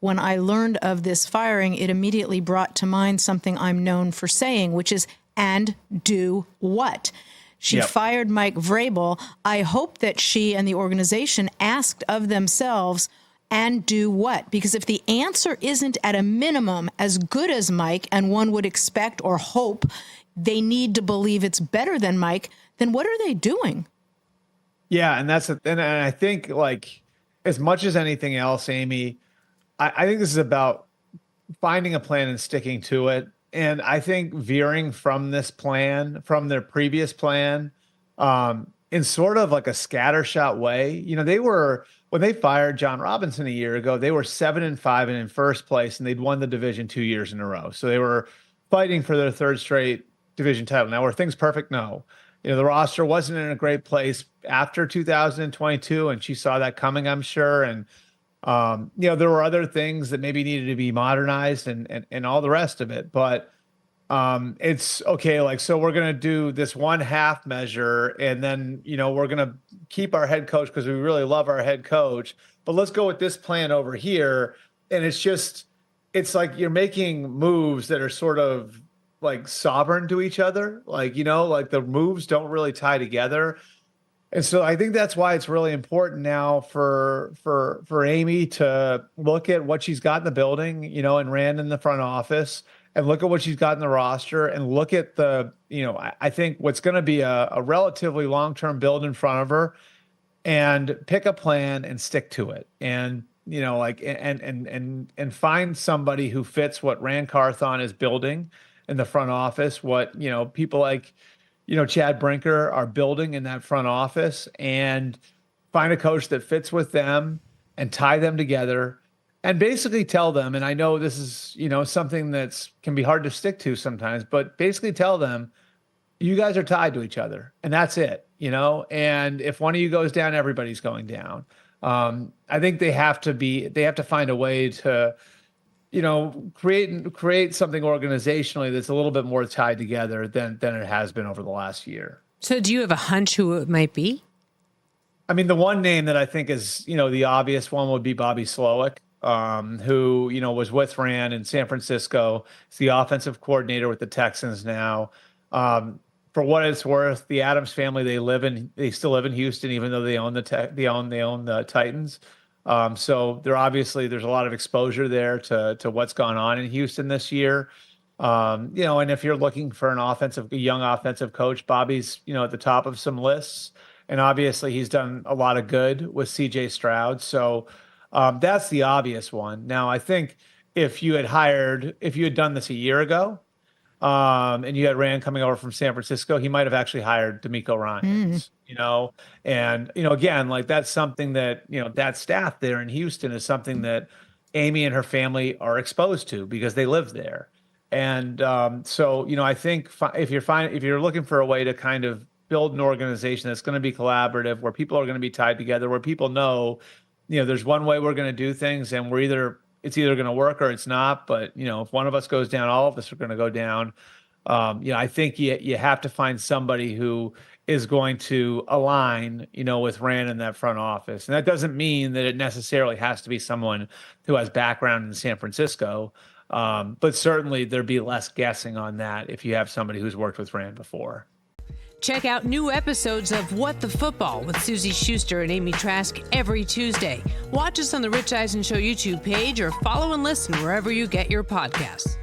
when I learned of this firing, it immediately brought to mind something I'm known for saying, which is, and do what? She fired Mike Vrabel. I hope that she and the organization asked of themselves, and do what? Because if the answer isn't at a minimum as good as Mike, and one would expect or hope they need to believe it's better than Mike, then what are they doing? Yeah, and and I think, like, as much as anything else, Amy, I think this is about finding a plan and sticking to it. And I think veering from this plan, from their previous plan, in sort of like a scattershot way. When they fired John Robinson a year ago, they were 7-5 and in first place, and they'd won the division 2 years in a row. So they were fighting for their third straight division title. Now, were things perfect? No. The roster wasn't in a great place after 2022, and she saw that coming, I'm sure. And there were other things that maybe needed to be modernized and all the rest of it. But it's okay. Like, so we're going to do this 1/2 measure, and then, we're going to keep our head coach because we really love our head coach, but let's go with this plan over here. And it's like you're making moves that are sort of like sovereign to each other. Like, like the moves don't really tie together. And so I think that's why it's really important now for Amy to look at what she's got in the building, and Rand in the front office, and look at what she's got in the roster, and look at I think what's going to be a relatively long-term build in front of her, and pick a plan and stick to it. And, and find somebody who fits what Rand Carthon is building in the front office, what, people like, Chad Brinker are building in that front office, and find a coach that fits with them and tie them together and basically tell them, and I know this is, something that's can be hard to stick to sometimes, but basically tell them, you guys are tied to each other, and that's it, and if one of you goes down, everybody's going down. I think they have to find a way to, create something organizationally that's a little bit more tied together than it has been over the last year. So do you have a hunch who it might be? I mean, the one name that I think is, the obvious one would be Bobby Slowick, who, was with Rand in San Francisco. He's the offensive coordinator with the Texans now. For what it's worth, the Adams family, they still live in Houston, even though they own the Titans. So there's a lot of exposure there to what's gone on in Houston this year. And if you're looking for a young offensive coach, Bobby's, at the top of some lists, and obviously he's done a lot of good with CJ Stroud. So, that's the obvious one. Now, I think if you had done this a year ago, and you had Rand coming over from San Francisco, he might have actually hired D'Amico Ryans, and, again, like that's something that, that staff there in Houston is something that Amy and her family are exposed to because they live there. And, so, I think if you're looking for a way to kind of build an organization that's going to be collaborative, where people are going to be tied together, where people know, there's one way we're going to do things, and it's either going to work or it's not. But, if one of us goes down, all of us are going to go down. I think you have to find somebody who is going to align, with Rand in that front office. And that doesn't mean that it necessarily has to be someone who has background in San Francisco. But certainly there'd be less guessing on that if you have somebody who's worked with Rand before. Check out new episodes of What the Football with Suzy Shuster and Amy Trask every Tuesday. Watch us on the Rich Eisen Show YouTube page, or follow and listen wherever you get your podcasts.